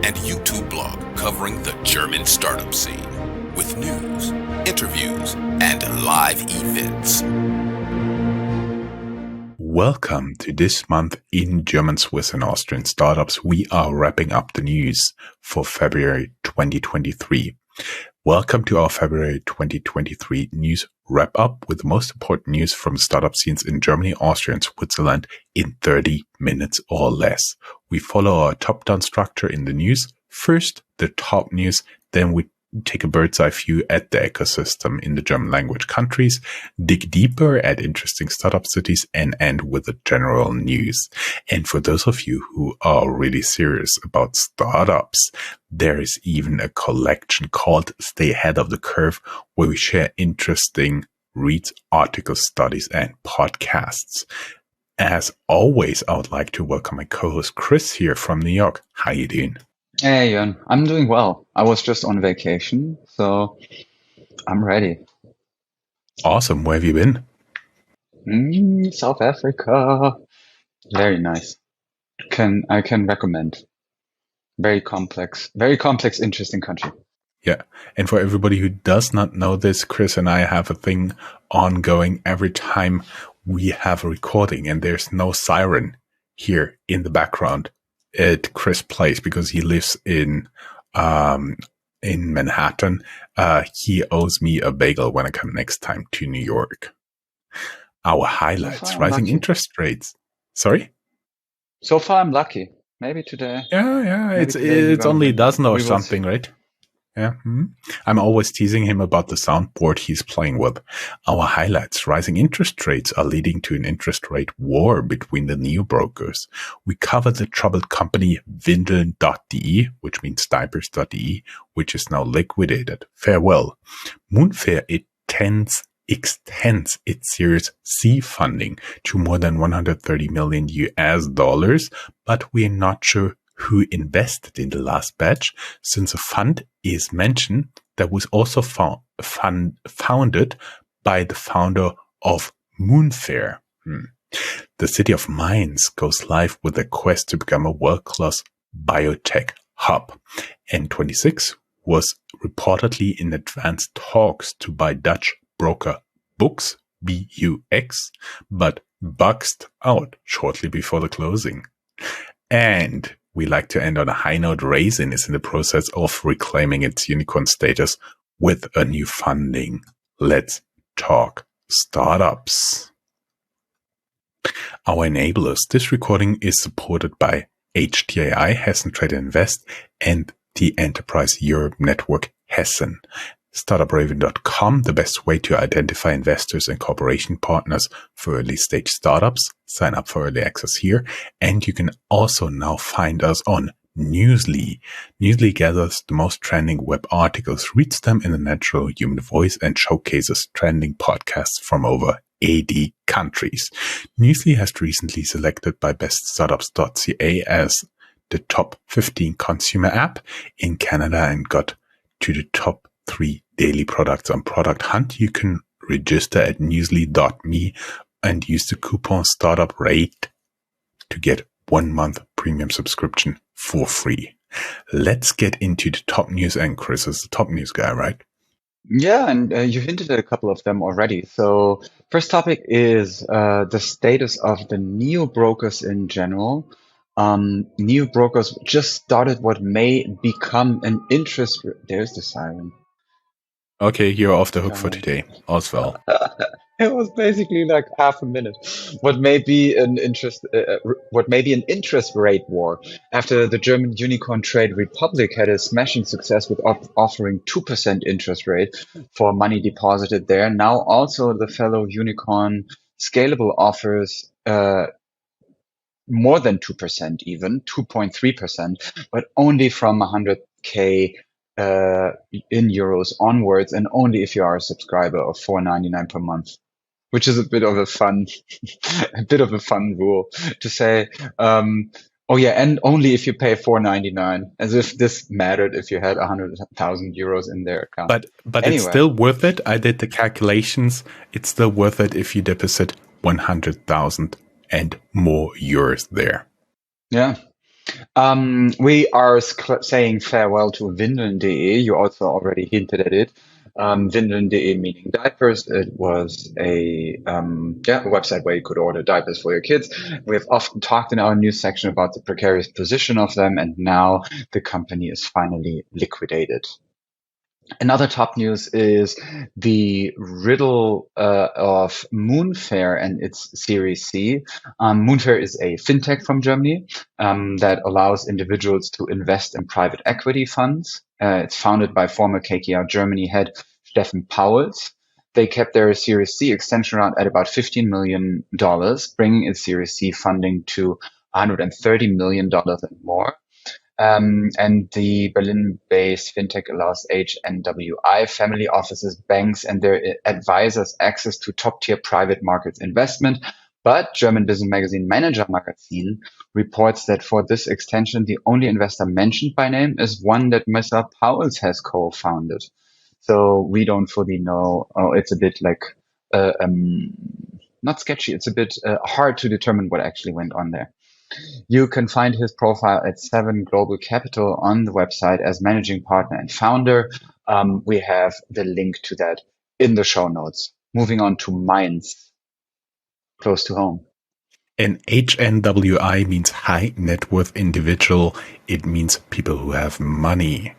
and YouTube blog covering the German startup scene with news, interviews, and live events. Welcome to this month in German, Swiss, and Austrian startups. We are wrapping up the news for February 2023. Welcome to our February 2023 news wrap-up with the most important news from startup scenes in Germany, Austria, and Switzerland in 30 minutes or less. We follow our top-down structure in the news. First, the top news, then we take a bird's eye view at the ecosystem in the German language countries, dig deeper at interesting startup cities, and end with the general news. And for those of you who are really serious about startups, there is even a collection called Stay Ahead of the Curve, where we share interesting reads, articles, studies, and podcasts. As always, I would like to welcome my co-host Chris here from New York. How you doing? Hey, Jan. I'm doing well. I was just on vacation, so I'm ready. Awesome. Where have you been? South Africa. Very nice. I can recommend. Very complex, interesting country. Yeah. And for everybody who does not know this, Chris and I have a thing ongoing every time we have a recording, and there's no siren here in the background at Chris' place because he lives in Manhattan. He owes me a bagel when I come next time to New York. Our highlights: rising interest rates. Sorry? So far, I'm lucky. Maybe today. Yeah. It's only a dozen or something, right? Yeah. I'm always teasing him about the soundboard he's playing with. Our highlights: rising interest rates are leading to an interest rate war between the neo-brokers. We cover the troubled company Windeln.de, which means diapers.de, which is now liquidated. Farewell. Moonfair extends its Series C funding to more than 130 million US dollars, but we're not sure who invested in the last batch, since a fund is mentioned that was also founded by the founder of Moonfair. The city of Mainz goes live with a quest to become a world-class biotech hub. N26 was reportedly in advanced talks to buy Dutch broker Bux, B-U-X, but boxed out shortly before the closing. And we like to end on a high note. Raisin is in the process of reclaiming its unicorn status with a new funding. Let's talk startups. Our enablers. This recording is supported by HTAI, Hessen Trade Invest, and the Enterprise Europe Network Hessen. Startuprad.io, the best way to identify investors and cooperation partners for early stage startups. Sign up for early access here. And you can also now find us on Newsly. Newsly gathers the most trending web articles, reads them in a natural human voice, and showcases trending podcasts from over 80 countries. Newsly has recently selected by beststartups.ca as the top 15 consumer app in Canada and got to the top 3 daily products on Product Hunt. You can register at newsly.me and use the coupon StartupRate to get 1 month premium subscription for free. Let's get into the top news, and Chris is the top news guy, right? Yeah, and you hinted at a couple of them already. So first topic is the status of the neo-brokers in general. Neo-brokers just started what may become an interest. There's the siren. Okay, you're off the hook for today, Oswald. It was basically like half a minute. What may be an interest rate war after the German unicorn Trade Republic had a smashing success with offering 2% interest rate for money deposited there. Now also the fellow unicorn Scalable offers more than 2%, even 2.3%, but only from 100K in euros onwards, and only if you are a subscriber of $4.99 per month, which is a bit of a fun rule to say. Oh yeah, and only if you pay $4.99, as if this mattered if you had 100,000 euros in their account. But anyway. It's still worth it. I did the calculations. It's still worth it if you deposit 100,000 and more euros there. Yeah. We are saying farewell to Windeln.de. You also already hinted at it. Windeln.de meaning diapers. It was a website where you could order diapers for your kids. We have often talked in our news section about the precarious position of them, and now the company is finally liquidated. Another top news is the riddle of Moonfair and its Series C. Moonfair is a fintech from Germany that allows individuals to invest in private equity funds. It's founded by former KKR Germany head Steffen Pauls. They kept their Series C extension round at about $15 million, bringing its Series C funding to $130 million and more. And the Berlin-based fintech allows HNWI family offices, banks, and their advisors access to top-tier private markets investment. But German business magazine Manager Magazine reports that for this extension, the only investor mentioned by name is one that Mr. Pauls has co-founded. So we don't fully know. Oh, it's a bit like not sketchy. It's a bit hard to determine what actually went on there. You can find his profile at 7 Global Capital on the website as managing partner and founder. We have the link to that in the show notes. Moving on to Mainz, close to home. And HNWI means high net worth individual. It means people who have money.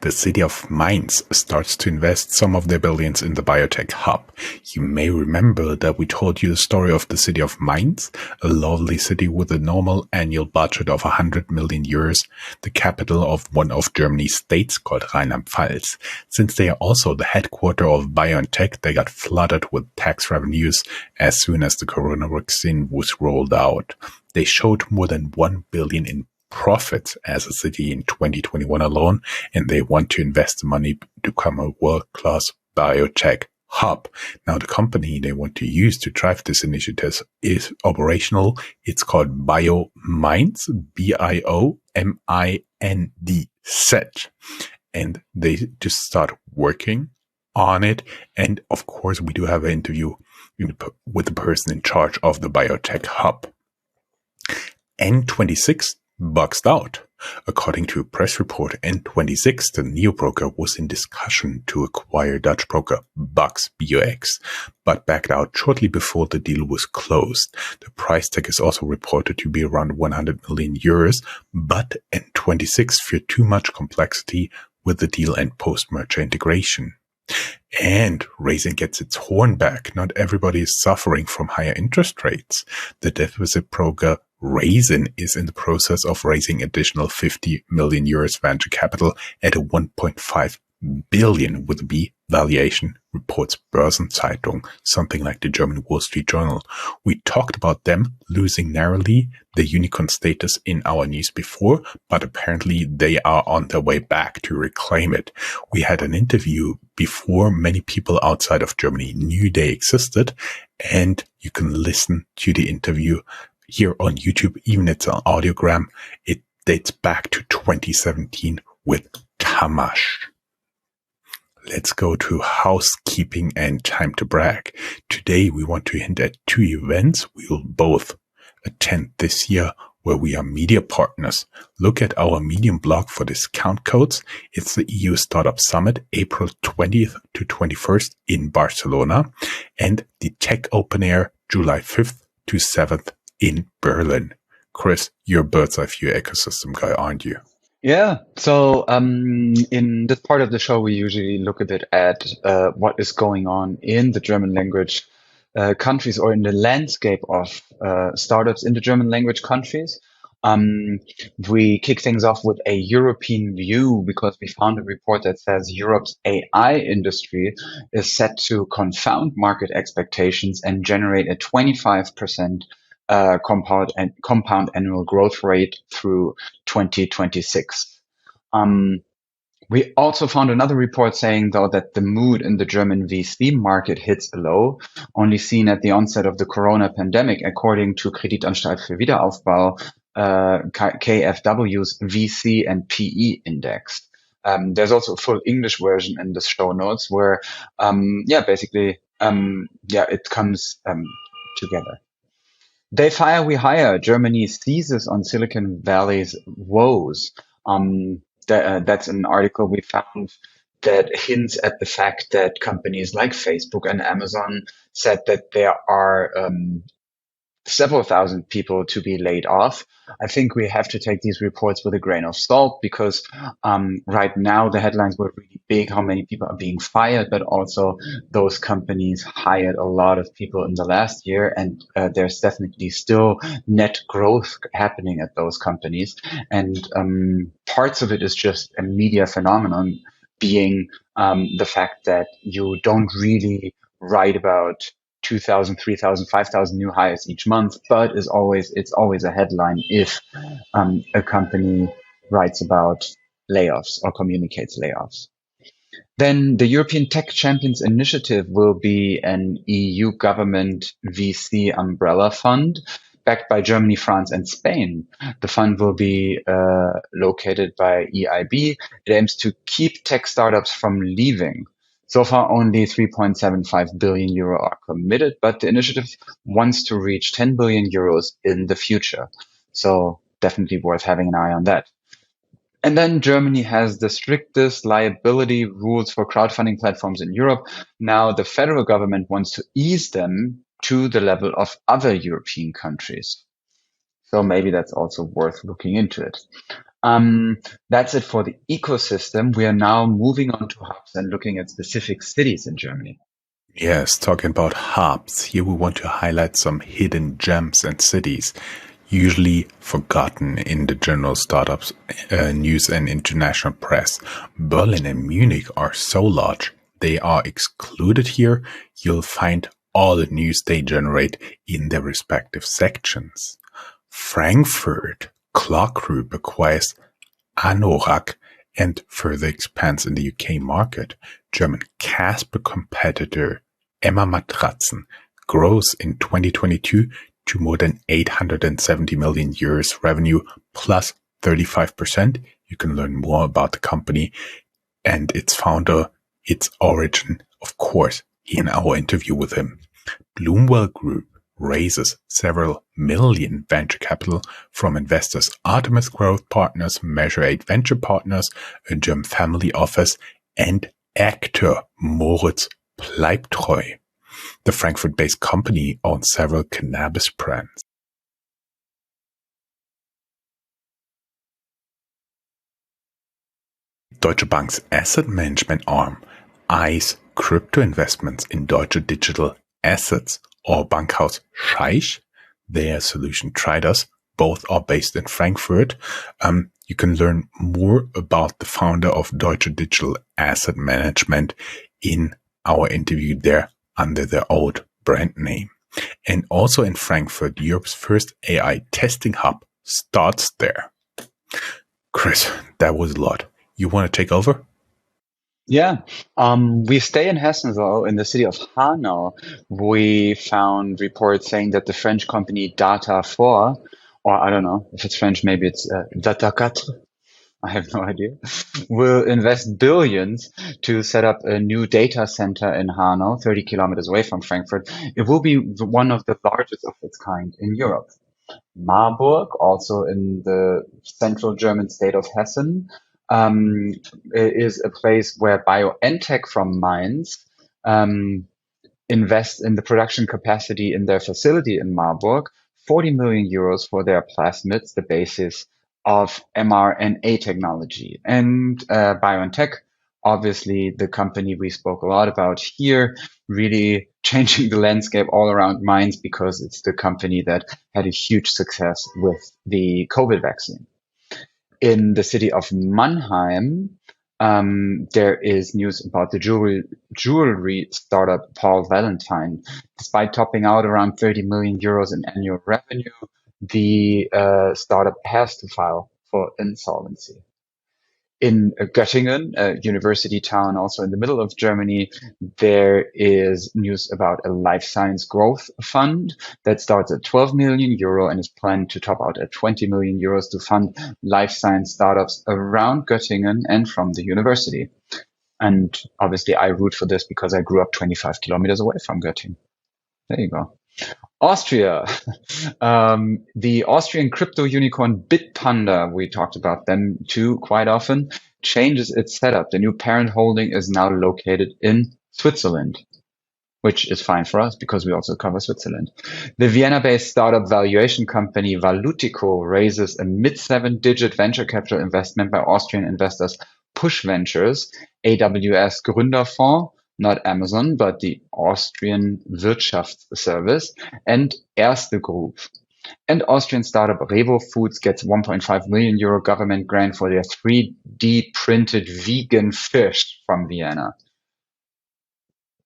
The city of Mainz starts to invest some of their billions in the biotech hub. You may remember that we told you the story of the city of Mainz, a lovely city with a normal annual budget of 100 million euros, the capital of one of Germany's states called Rheinland-Pfalz. Since they are also the headquarter of BioNTech, they got flooded with tax revenues as soon as the corona vaccine was rolled out. They showed more than 1 billion in profits as a city in 2021 alone, and they want to invest the money to become a world-class biotech hub. Now, the company they want to use to drive this initiative is operational. It's called BioMinds, BIOMINDZ, and they just start working on it. And of course, we do have an interview with the person in charge of the biotech hub. N26 boxed out. According to a press report, N26, the neo-broker, was in discussion to acquire Dutch broker Bux, B-U-X, but backed out shortly before the deal was closed. The price tag is also reported to be around 100 million euros, but N26 feared too much complexity with the deal and post-merger integration. And Raisin gets its horn back. Not everybody is suffering from higher interest rates. The deficit broker Raisin is in the process of raising additional 50 million euros venture capital at a 1.5 billion with a B valuation, reports Börsenzeitung, something like the German Wall Street Journal. We talked about them losing narrowly the unicorn status in our news before, but apparently they are on their way back to reclaim it. We had an interview before many people outside of Germany knew they existed, and you can listen to the interview here on YouTube, even it's an audiogram. It dates back to 2017 with Tamash. Let's go to housekeeping and time to brag. Today we want to hint at 2 events we will both attend this year where we are media partners. Look at our Medium blog for discount codes. It's the EU Startup Summit, April 20th to 21st in Barcelona, and the Tech Open Air, July 5th to 7th in Berlin. Chris, you're a bird's eye view ecosystem guy, aren't you? Yeah. So in this part of the show, we usually look a bit at what is going on in the German language countries or in the landscape of startups in the German language countries. We kick things off with a European view because we found a report that says Europe's AI industry is set to confound market expectations and generate a 25% compound annual growth rate through 2026. We also found another report saying, though, that the mood in the German VC market hits a low, only seen at the onset of the corona pandemic, according to Kreditanstalt für Wiederaufbau, KfW's VC and PE index. There's also a full English version in the show notes where, it comes together. They fire, we hire. Germany seizes on Silicon Valley's woes. That's an article we found that hints at the fact that companies like Facebook and Amazon said that there are several thousand people to be laid off. I think we have to take these reports with a grain of salt because right now the headlines were really big, how many people are being fired, but also those companies hired a lot of people in the last year, and there's definitely still net growth happening at those companies. And parts of it is just a media phenomenon, being the fact that you don't really write about 2,000, 3,000, 5,000 new hires each month, but it's always a headline if a company writes about layoffs or communicates layoffs. Then the European Tech Champions Initiative will be an EU government VC umbrella fund backed by Germany, France, and Spain. The fund will be located by EIB. It aims to keep tech startups from leaving. So far, only 3.75 billion euro are committed, but the initiative wants to reach 10 billion euros in the future. So definitely worth having an eye on that. And then Germany has the strictest liability rules for crowdfunding platforms in Europe. Now the federal government wants to ease them to the level of other European countries. So maybe that's also worth looking into it. That's it for the ecosystem. We are now moving on to hubs and looking at specific cities in Germany. Yes, talking about hubs, here we want to highlight some hidden gems and cities, usually forgotten in the general startups news and international press. Berlin and Munich are so large, they are excluded here. You'll find all the news they generate in their respective sections. Frankfurt, Clark Group acquires Anorak and further expands in the UK market. German Casper competitor Emma Matratzen grows in 2022 to more than 870 million euros revenue plus 35%. You can learn more about the company and its founder, its origin, of course, in our interview with him. Bloomwell Group raises several million venture capital from investors Artemis Growth Partners, Measure 8 Venture Partners, a German family office, and actor Moritz Bleibtreu. The Frankfurt-based company owns several cannabis brands. Deutsche Bank's asset management arm eyes crypto investments in Deutsche Digital Assets or Bankhaus Scheich. Their solution traders, both are based in Frankfurt. You can learn more about the founder of Deutsche Digital Asset Management in our interview there under their old brand name. And also in Frankfurt, Europe's first AI testing hub starts there. Chris, that was a lot. You want to take over? Yeah, we stay in Hessen, though, in the city of Hanau. We found reports saying that the French company Data4, or I don't know if it's French, maybe it's Data4, I have no idea, will invest billions to set up a new data center in Hanau, 30 kilometers away from Frankfurt. It will be one of the largest of its kind in Europe. Marburg, also in the central German state of Hessen, is a place where BioNTech from Mainz invest in the production capacity in their facility in Marburg, 40 million euros for their plasmids, the basis of mRNA technology. And BioNTech, obviously the company we spoke a lot about here, really changing the landscape all around Mainz because it's the company that had a huge success with the COVID vaccine. In the city of Mannheim, there is news about the jewelry startup Paul Valentine. Despite topping out around 30 million euros in annual revenue, the startup has to file for insolvency. In Göttingen, a university town also in the middle of Germany, there is news about a life science growth fund that starts at 12 million euro and is planned to top out at 20 million euros to fund life science startups around Göttingen and from the university. And obviously I root for this because I grew up 25 kilometers away from Göttingen. There you go. Austria, the Austrian crypto unicorn Bitpanda, we talked about them too quite often, changes its setup. The new parent holding is now located in Switzerland, which is fine for us because we also cover Switzerland. The Vienna-based startup valuation company Valutico raises a mid-seven-digit venture capital investment by Austrian investors Push Ventures, AWS Gründerfonds, not Amazon, but the Austrian Wirtschaftsservice, and Erste Group. And Austrian startup Revo Foods gets 1.5 million euro government grant for their 3D printed vegan fish from Vienna.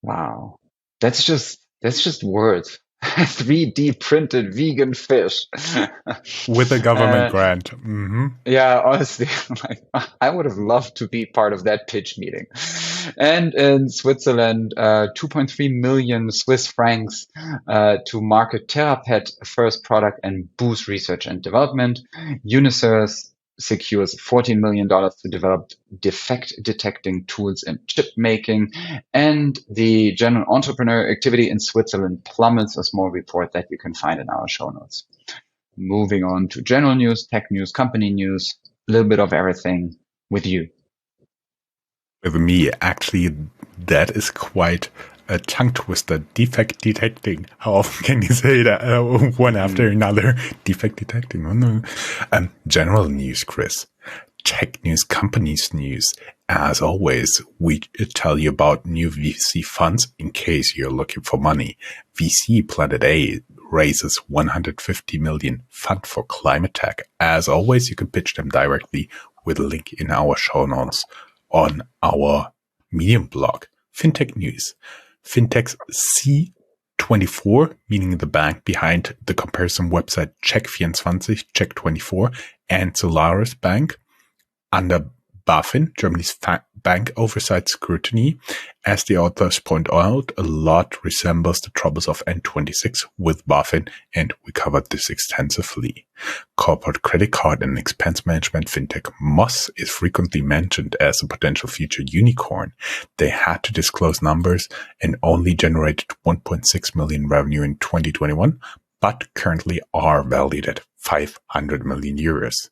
Wow. That's just words. 3D printed vegan fish. With a government grant. Mm-hmm. Yeah, honestly, like, I would have loved to be part of that pitch meeting. And in Switzerland, 2.3 million Swiss francs to market Therapet first product and boost research and development. Unisys secures $14 million to develop defect detecting tools in chip making. And the general entrepreneur activity in Switzerland plummets, a small report that you can find in our show notes. Moving on to general news, tech news, company news, a little bit of everything with you. With me, actually, that is quite a tongue twister. Defect detecting. How often can you say that one after another? Defect detecting. Oh, no. General news, Chris. Tech news, companies news. As always, we tell you about new VC funds in case you're looking for money. VC Planet A raises 150 million fund for climate tech. As always, you can pitch them directly with a link in our show notes on our Medium blog. Fintech news. Fintech's C24, meaning the bank behind the comparison website Check24, Check24, and Solaris Bank, under BaFin, Germany's bank oversight scrutiny. As the authors point out, a lot resembles the troubles of N26 with BaFin, and we covered this extensively. Corporate credit card and expense management fintech Moss is frequently mentioned as a potential future unicorn. They had to disclose numbers and only generated 1.6 million revenue in 2021, but currently are valued at 500 million euros.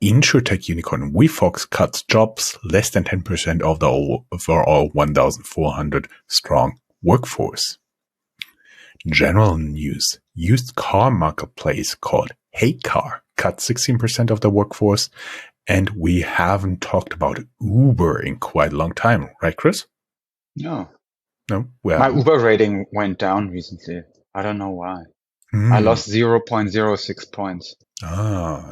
Insurtech unicorn WeFox cuts jobs, less than 10% of the overall 1,400 strong workforce. General news. Used car marketplace called HeyCar cut 16% of the workforce. And we haven't talked about Uber in quite a long time, right, Chris? No. No? Well, my Uber rating went down recently. I don't know why. I lost 0.06 points.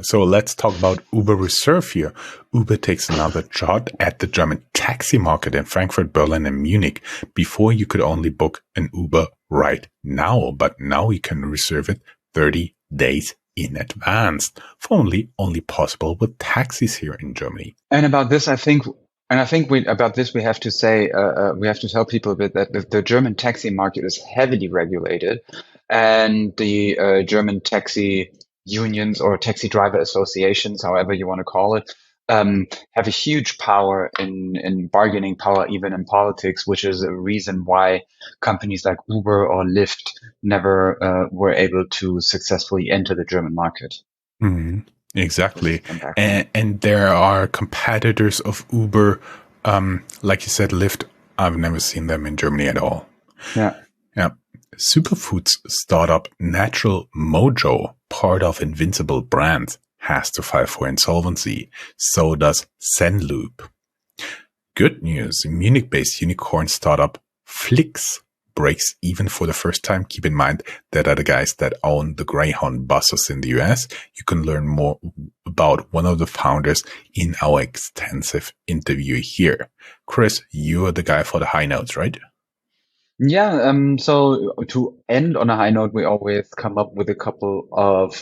So let's talk about Uber Reserve here. Uber takes another shot at the German taxi market in Frankfurt, Berlin, and Munich. Before, you could only book an Uber right now, but now you can reserve it 30 days in advance. For only possible with taxis here in Germany. And about this, I think we have to say, we have to tell people a bit that the German taxi market is heavily regulated, and the German taxi unions or taxi driver associations, however you want to call it, have a huge power in bargaining power, even in politics, which is a reason why companies like Uber or Lyft never were able to successfully enter the German market. Mm-hmm. Exactly. And there are competitors of Uber, like you said, Lyft. I've never seen them in Germany at all. Yeah. Superfoods startup Natural Mojo, part of Invincible Brands, has to file for insolvency. So does Zenloop. Good news. Munich-based unicorn startup Flix breaks even for the first time. Keep in mind that are the guys that own the Greyhound buses in the US. You can learn more about one of the founders in our extensive interview here. Chris, you are the guy for the high notes, right? Yeah, so to end on a high note, we always come up with a couple of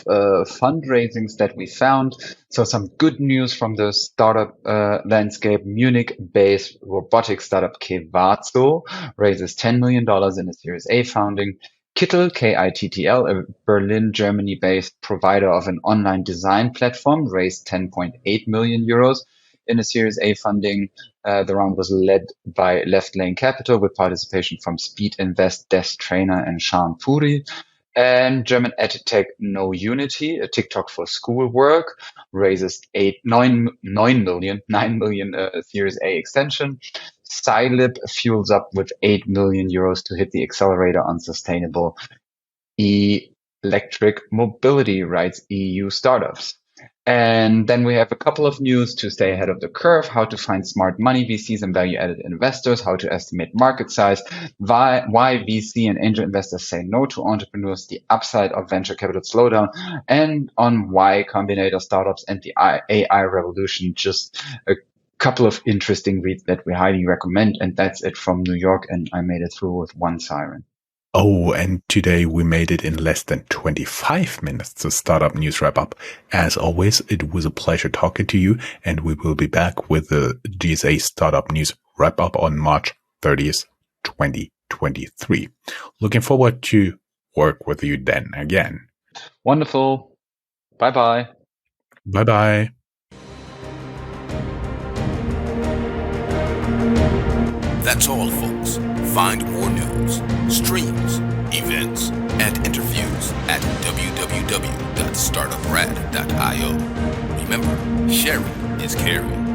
fundraisings that we found. So some good news from the startup landscape. Munich-based robotics startup Kevazo raises $10 million in a Series A funding. Kittel, Kittl, a Berlin, Germany-based provider of an online design platform, raised 10.8 million euros in a Series A funding. The round was led by Left Lane Capital with participation from Speed Invest, Des Trainer, and Shan Puri. And German edtech No Unity, a TikTok for schoolwork, raises 9 million Series A extension. Scilib fuels up with 8 million euros to hit the accelerator on sustainable electric mobility, writes EU startups. And then we have a couple of news to stay ahead of the curve, how to find smart money VCs and value-added investors, how to estimate market size, why VC and angel investors say no to entrepreneurs, the upside of venture capital slowdown, and on why Combinator startups and the AI revolution. Just a couple of interesting reads that we highly recommend. And that's it from New York. And I made it through with one siren. Oh, and today we made it in less than 25 minutes to Startup News Wrap Up. As always, it was a pleasure talking to you, and we will be back with the GSA Startup News Wrap Up on March 30th, 2023. Looking forward to work with you then again. Wonderful. Bye-bye. Bye-bye. That's all, folks. Find more news, streams, events, and interviews at www.startuprad.io. Remember, sharing is caring.